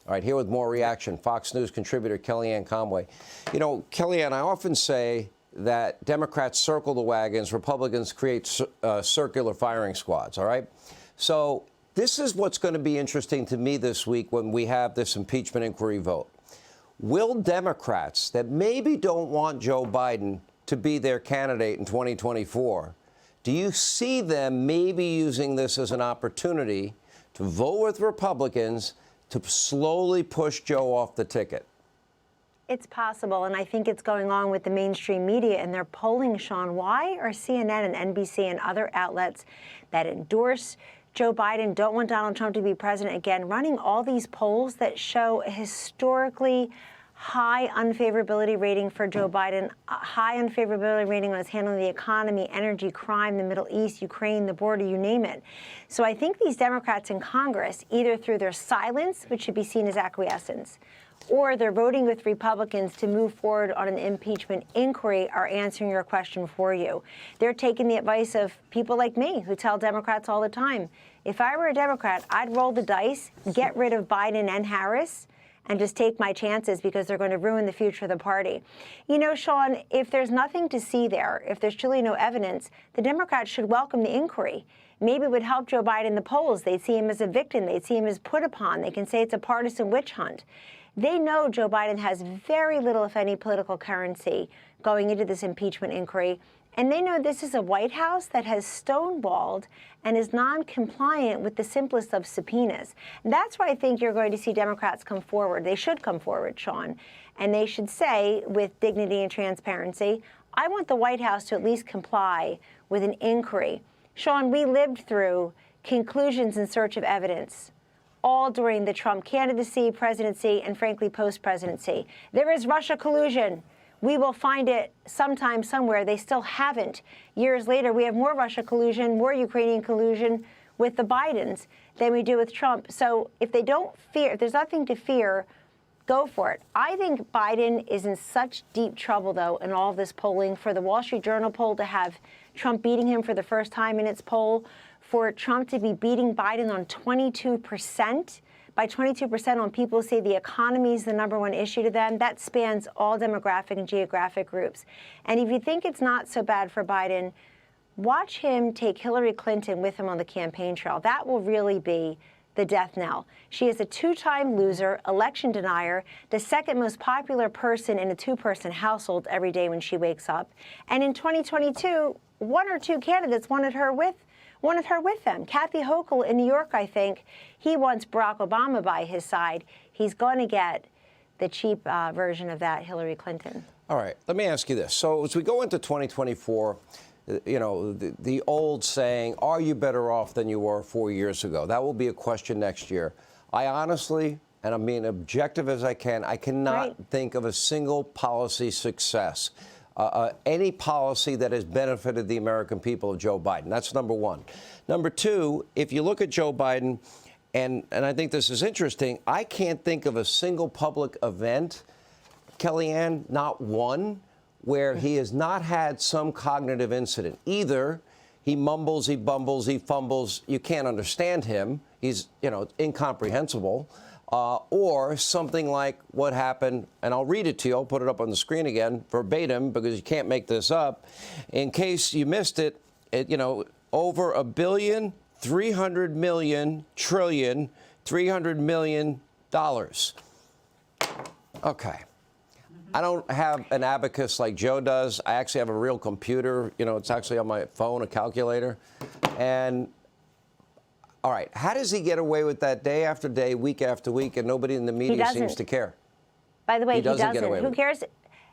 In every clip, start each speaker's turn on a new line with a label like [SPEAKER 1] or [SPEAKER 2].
[SPEAKER 1] All right, here with more reaction, Fox News contributor Kellyanne Conway. You know, Kellyanne, I often say that Democrats circle the wagons, Republicans create circular firing squads, all right? So this is what's going to be interesting to me this week when we have this impeachment inquiry vote. Will Democrats that maybe don't want Joe Biden to be their candidate in 2024, do you see them maybe using this as an opportunity to vote with Republicans to slowly push Joe off the ticket?
[SPEAKER 2] It's possible, and I think it's going on with the mainstream media and their polling, Sean. Why are CNN and NBC and other outlets that endorse Joe Biden, don't want Donald Trump to be president again, running all these polls that show a historically high unfavorability rating for Joe Biden, a high unfavorability rating on his handling the economy, energy, crime, the Middle East, Ukraine, the border, you name it. So I think these Democrats in Congress, either through their silence, which should be seen as acquiescence, or they're voting with Republicans to move forward on an impeachment inquiry, are answering your question for you. They're taking the advice of people like me who tell Democrats all the time, if I were a Democrat, I'd roll the dice, get rid of Biden and Harris, and just take my chances because they're going to ruin the future of the party. You know, Sean, if there's nothing to see there, if there's truly no evidence, the Democrats should welcome the inquiry. Maybe it would help Joe Biden in the polls. They'd see him as a victim. They'd see him as put upon. They can say it's a partisan witch hunt. They know Joe Biden has very little, if any, political currency going into this impeachment inquiry. And they know this is a White House that has stonewalled and is non-compliant with the simplest of subpoenas. And that's why I think you're going to see Democrats come forward. They should come forward, Sean. And they should say, with dignity and transparency, I want the White House to at least comply with an inquiry. Sean, we lived through conclusions in search of evidence, all during the Trump candidacy, presidency, and frankly, post-presidency. There is Russia collusion. We will find it sometime, somewhere. They still haven't. Years later, we have more Russia collusion, more Ukrainian collusion with the Bidens than we do with Trump. So if they don't fear, if there's nothing to fear, go for it. I think Biden is in such deep trouble, though, in all of this polling. For the Wall Street Journal poll to have Trump beating him for the first time in its poll, for Trump to be beating Biden on 22%, by 22% on people who say the economy is the #1 issue to them, that spans all demographic and geographic groups. And if you think it's not so bad for Biden, watch him take Hillary Clinton with him on the campaign trail. That will really be the death knell. She is a two-time loser, election denier, the second most popular person in a two-person household every day when she wakes up. And in 2022, one or two candidates wanted her with them. Kathy Hochul in New York, I think, he wants Barack Obama by his side. He's going to get the cheap version of that, Hillary Clinton.
[SPEAKER 1] All right, let me ask you this. So as we go into 2024, you know, the old saying, are you better off than you were 4 years ago? That will be a question next year. I honestly, and I'm being objective as I cannot think of a single policy success. Any policy that has benefited the American people of Joe Biden. That's number one. Number two, if you look at Joe Biden, and I think this is interesting, I can't think of a single public event, Kellyanne, not one, where he has not had some cognitive incident. Either he mumbles, he bumbles, he fumbles, you can't understand him, he's, you know, incomprehensible. Or something like what happened, and I'll read it to you, I'll put it up on the screen again, verbatim, because you can't make this up. In case you missed it, you know, over $1 billion, 300 million, trillion, $300 million. Okay. I don't have an abacus like Joe does. I actually have a real computer. You know, it's actually on my phone, a calculator. And all right, how does he get away with that day after day, week after week, and nobody in the media seems to care?
[SPEAKER 2] By the way, he doesn't.
[SPEAKER 1] Get away
[SPEAKER 2] who
[SPEAKER 1] with
[SPEAKER 2] cares?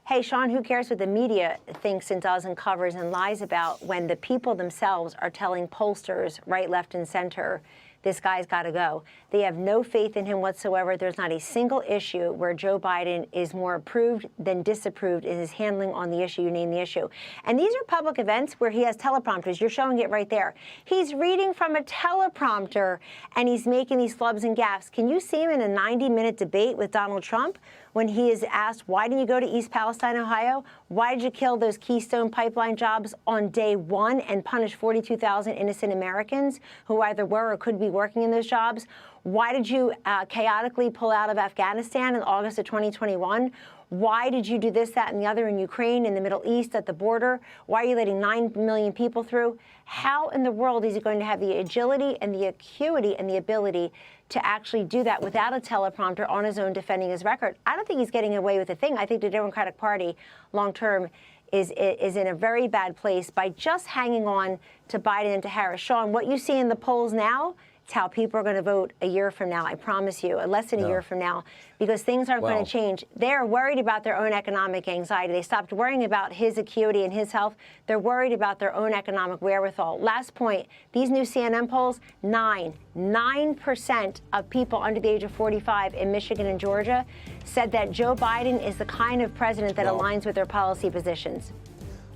[SPEAKER 2] Hey, Sean, who cares what the media thinks and does and covers and lies about when the people themselves are telling pollsters right, left, and center, this guy's got to go. They have no faith in him whatsoever. There's not a single issue where Joe Biden is more approved than disapproved in his handling on the issue. You name the issue. And these are public events where he has teleprompters. You're showing it right there. He's reading from a teleprompter, and he's making these flubs and gaffes. Can you see him in a 90-minute debate with Donald Trump when he is asked, why didn't you go to East Palestine, Ohio? Why did you kill those Keystone Pipeline jobs on day one and punish 42,000 innocent Americans who either were or could be working in those jobs? Why did you chaotically pull out of Afghanistan in August of 2021? Why did you do this, that, and the other in Ukraine, in the Middle East, at the border? Why are you letting 9 million people through? How in the world is he going to have the agility and the acuity and the ability to actually do that without a teleprompter on his own defending his record? I don't think he's getting away with a thing. I think the Democratic Party long-term is in a very bad place by just hanging on to Biden and to Harris. Sean, what you see in the polls now, it's how people are going to vote a year from now, I promise you, less than a year from now, because things aren't going to change. They're worried about their own economic anxiety. They stopped worrying about his acuity and his health. They're worried about their own economic wherewithal. Last point, these new CNN polls, 9% of people under the age of 45 in Michigan and Georgia said that Joe Biden is the kind of president that aligns with their policy positions.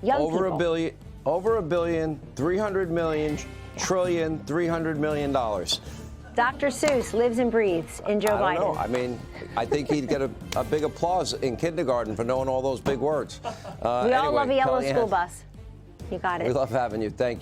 [SPEAKER 2] Young
[SPEAKER 1] over
[SPEAKER 2] people.
[SPEAKER 1] Over $1 billion, 300 million, trillion, $300 million.
[SPEAKER 2] Dr. Seuss lives and breathes in Joe Biden.
[SPEAKER 1] I don't know. I mean, I think he'd get a big applause in kindergarten for knowing all those big words.
[SPEAKER 2] We all love a yellow
[SPEAKER 1] Kellyanne,
[SPEAKER 2] school bus. You got it.
[SPEAKER 1] We love having you. Thank you.